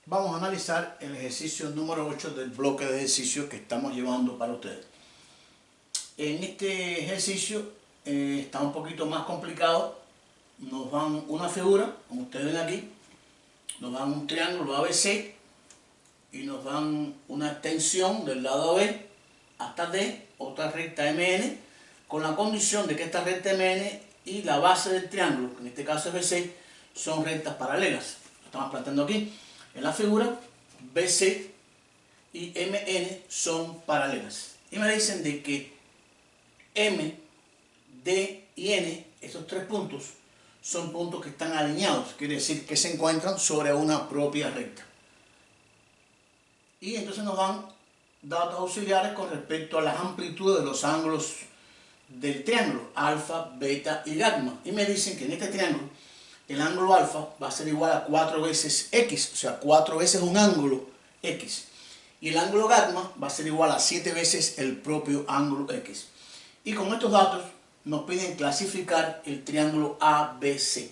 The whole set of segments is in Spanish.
Vamos a analizar el ejercicio número 8 del bloque de ejercicios que estamos llevando para ustedes. En este ejercicio está un poquito más complicado. Nos dan una figura, como ustedes ven aquí, nos dan un triángulo ABC y nos dan una extensión del lado AB hasta D, otra recta MN, con la condición de que esta recta MN y la base del triángulo, que en este caso es BC, son rectas paralelas. Lo estamos planteando aquí. En la figura, BC y MN son paralelas. Y me dicen de que M, D y N, estos tres puntos, son puntos que están alineados, quiere decir que se encuentran sobre una propia recta. Y entonces nos dan datos auxiliares con respecto a las amplitudes de los ángulos del triángulo, alfa, beta y gamma. Y me dicen que en este triángulo el ángulo alfa va a ser igual a 4 veces x, o sea, 4 veces un ángulo x. Y el ángulo gamma va a ser igual a 7 veces el propio ángulo x. Y con estos datos nos piden clasificar el triángulo ABC.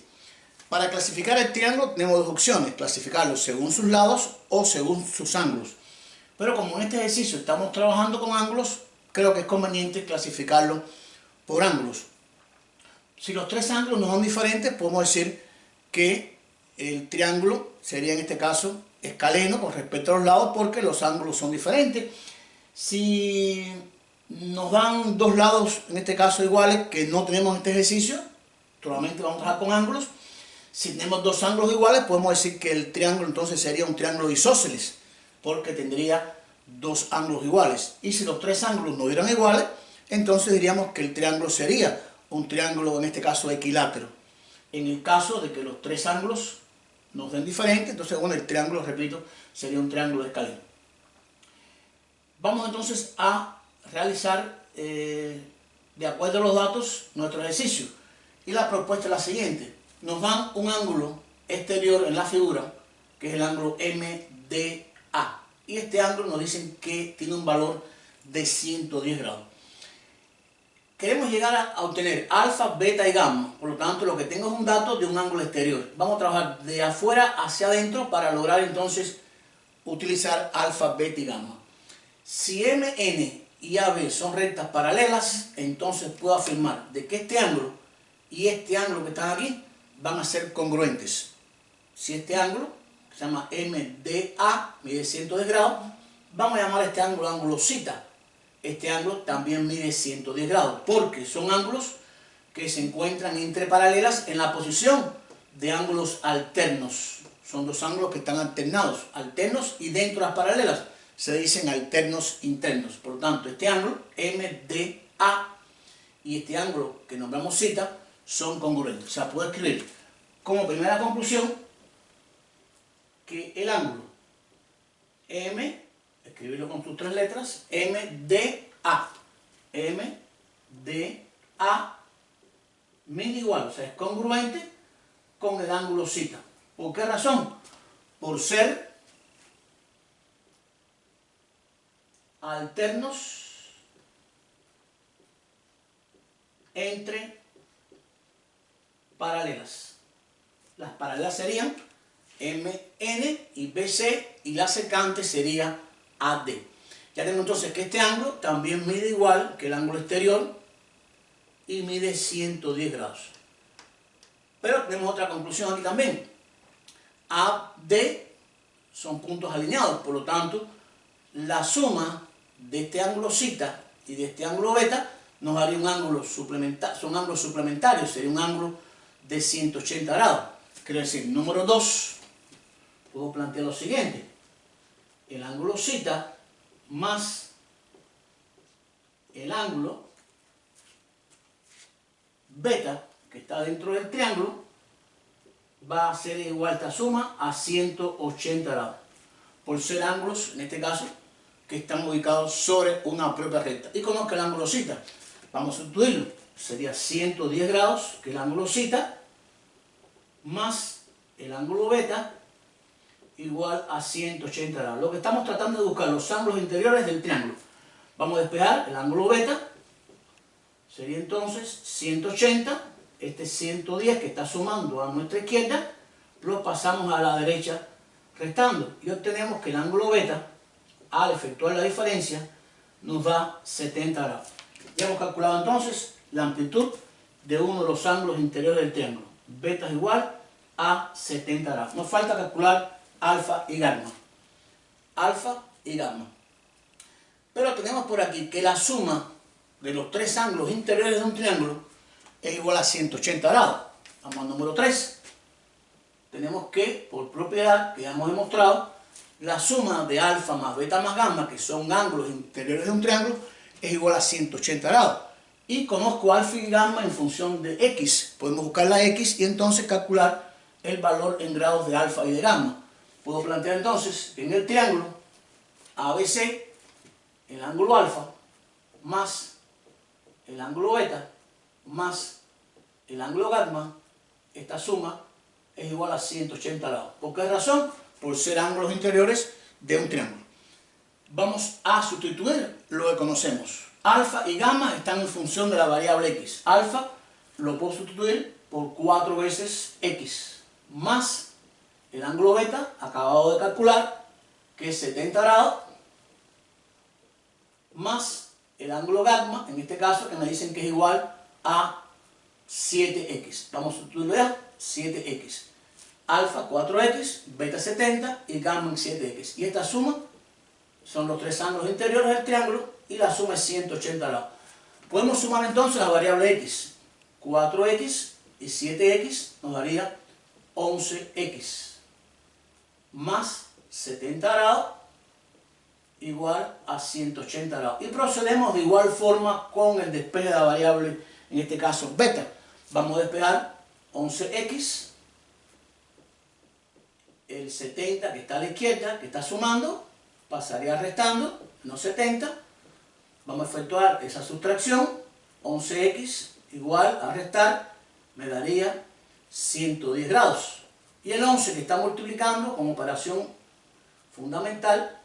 Para clasificar el triángulo tenemos dos opciones, clasificarlo según sus lados o según sus ángulos. Pero como en este ejercicio estamos trabajando con ángulos, creo que es conveniente clasificarlo por ángulos. Si los tres ángulos no son diferentes, podemos decir que el triángulo sería en este caso escaleno con respecto a los lados porque los ángulos son diferentes. Si nos dan dos lados, en este caso iguales, que no tenemos en este ejercicio, solamente vamos a trabajar con ángulos. Si tenemos dos ángulos iguales, podemos decir que el triángulo entonces sería un triángulo isósceles, porque tendría dos ángulos iguales. Y si los tres ángulos no eran iguales, entonces diríamos que el triángulo sería un triángulo, en este caso, equilátero. En el caso de que los tres ángulos nos den diferentes, entonces, bueno, el triángulo, repito, sería un triángulo escaleno. Vamos entonces a realizar, de acuerdo a los datos, nuestro ejercicio. Y la propuesta es la siguiente. Nos dan un ángulo exterior en la figura, que es el ángulo MDA. Y este ángulo nos dicen que tiene un valor de 110 grados. Queremos llegar a obtener alfa, beta y gamma, por lo tanto lo que tengo es un dato de un ángulo exterior. Vamos a trabajar de afuera hacia adentro para lograr entonces utilizar alfa, beta y gamma. Si MN y AB son rectas paralelas, entonces puedo afirmar de que este ángulo y este ángulo que están aquí van a ser congruentes. Si este ángulo, que se llama MDA, mide 110 grados, vamos a llamar a este ángulo ángulo zeta. Este ángulo también mide 110 grados, porque son ángulos que se encuentran entre paralelas en la posición de ángulos alternos. Son dos ángulos que están alternados y dentro de las paralelas se dicen alternos internos. Por lo tanto, este ángulo, MDA, y este ángulo que nombramos zeta, son congruentes. O sea, puedo escribir como primera conclusión que el ángulo M, escribirlo con sus tres letras, MDA mide igual, o sea, es congruente con el ángulo zeta. ¿Por qué razón? Por ser alternos entre paralelas. Las paralelas serían MN y BC y la secante sería AD. Ya tenemos entonces que este ángulo también mide igual que el ángulo exterior y mide 110 grados. Pero tenemos otra conclusión aquí también. AD son puntos alineados, por lo tanto, la suma de este ángulo zeta y de este ángulo beta nos daría un ángulo suplementario, son ángulos suplementarios, sería un ángulo de 180 grados. Quiere decir, número 2, puedo plantear lo siguiente. El ángulo zeta más el ángulo beta, que está dentro del triángulo, va a ser igual esta suma a 180 grados. Por ser ángulos, en este caso, que están ubicados sobre una propia recta. Y conozco el ángulo zeta. Vamos a sustituirlo. Sería 110 grados, que es el ángulo zeta, más el ángulo beta, igual a 180 grados. Lo que estamos tratando de buscar los ángulos interiores del triángulo. Vamos a despejar el ángulo beta. Sería entonces 180. Este 110 que está sumando a nuestra izquierda, lo pasamos a la derecha restando y obtenemos que el ángulo beta, al efectuar la diferencia, nos da 70 grados. Ya hemos calculado entonces la amplitud de uno de los ángulos interiores del triángulo. Beta es igual a 70 grados. Nos falta calcular alfa y gamma. Alfa y gamma. Pero tenemos por aquí que la suma de los tres ángulos interiores de un triángulo es igual a 180 grados. Vamos al número 3. Tenemos que, por propiedad que ya hemos demostrado, la suma de alfa más beta más gamma, que son ángulos interiores de un triángulo, es igual a 180 grados. Y conozco alfa y gamma en función de x. Podemos buscar la x y entonces calcular el valor en grados de alfa y de gamma. Puedo plantear entonces que en el triángulo ABC, el ángulo alfa más el ángulo beta más el ángulo gamma, esta suma es igual a 180 grados. ¿Por qué razón? Por ser ángulos interiores de un triángulo. Vamos a sustituir lo que conocemos. Alfa y gamma están en función de la variable x. Alfa lo puedo sustituir por 4 veces x, más el ángulo beta, acabado de calcular, que es 70 grados, más el ángulo gamma, en este caso, que me dicen que es igual a 7x. Vamos a sustituirlo ya, 7x. Alfa 4x, beta 70 y gamma en 7x. Y esta suma son los tres ángulos interiores del triángulo y la suma es 180 grados. Podemos sumar entonces la variable x. 4x y 7x nos daría 11x más 70 grados igual a 180 grados. Y procedemos de igual forma con el despeje de la variable, en este caso beta. Vamos a despejar 11x, el 70 que está a la izquierda, que está sumando, pasaría restando, no 70. Vamos a efectuar esa sustracción, 11x igual a restar, me daría 110 grados. Y el 11 que está multiplicando como operación fundamental,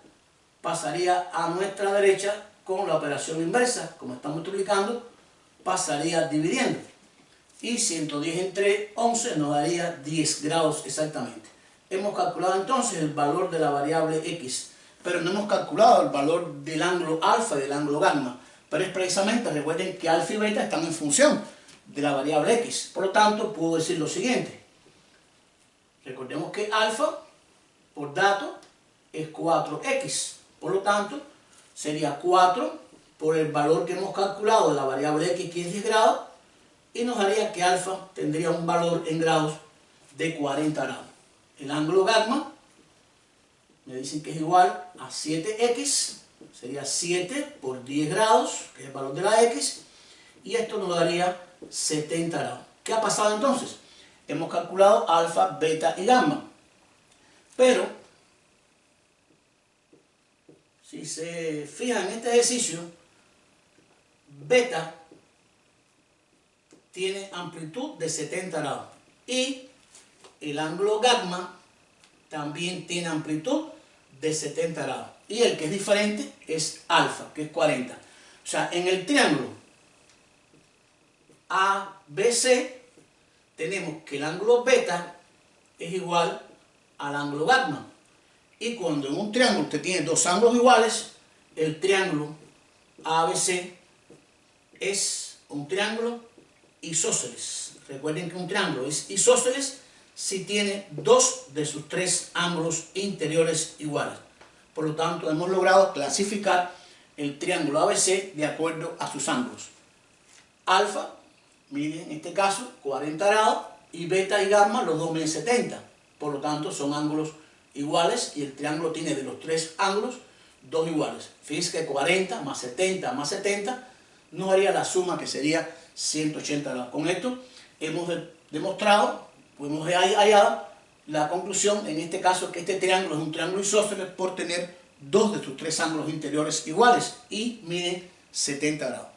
pasaría a nuestra derecha con la operación inversa, como está multiplicando, pasaría dividiendo. Y 110 entre 11 nos daría 10 grados exactamente. Hemos calculado entonces el valor de la variable x, pero no hemos calculado el valor del ángulo alfa y del ángulo gamma. Pero es precisamente, recuerden que alfa y beta están en función de la variable x. Por lo tanto, puedo decir lo siguiente. Recordemos que alfa, por dato, es 4x. Por lo tanto, sería 4 por el valor que hemos calculado de la variable x, que es 10 grados, y nos daría que alfa tendría un valor en grados de 40 grados. El ángulo gamma, me dicen que es igual a 7x, sería 7 por 10 grados, que es el valor de la x, y esto nos daría 70 grados. ¿Qué ha pasado entonces? Hemos calculado alfa, beta y gamma, pero si se fijan en este ejercicio, beta tiene amplitud de 70 grados y el ángulo gamma también tiene amplitud de 70 grados. Y el que es diferente es alfa, que es 40. O sea, en el triángulo ABC tenemos que el ángulo beta es igual al ángulo gamma. Y cuando en un triángulo usted tiene dos ángulos iguales, el triángulo ABC es un triángulo isósceles. Recuerden que un triángulo es isósceles si tiene dos de sus tres ángulos interiores iguales. Por lo tanto, hemos logrado clasificar el triángulo ABC de acuerdo a sus ángulos. Alfa, miren en este caso, 40 grados, y beta y gamma, los dos miden 70. Por lo tanto, son ángulos iguales y el triángulo tiene de los tres ángulos dos iguales. Fíjense que 40 más 70 más 70 nos haría la suma que sería 180 grados. Con esto hemos demostrado, hemos hallado la conclusión, en este caso, que este triángulo es un triángulo isósceles por tener dos de sus tres ángulos interiores iguales y miden 70 grados.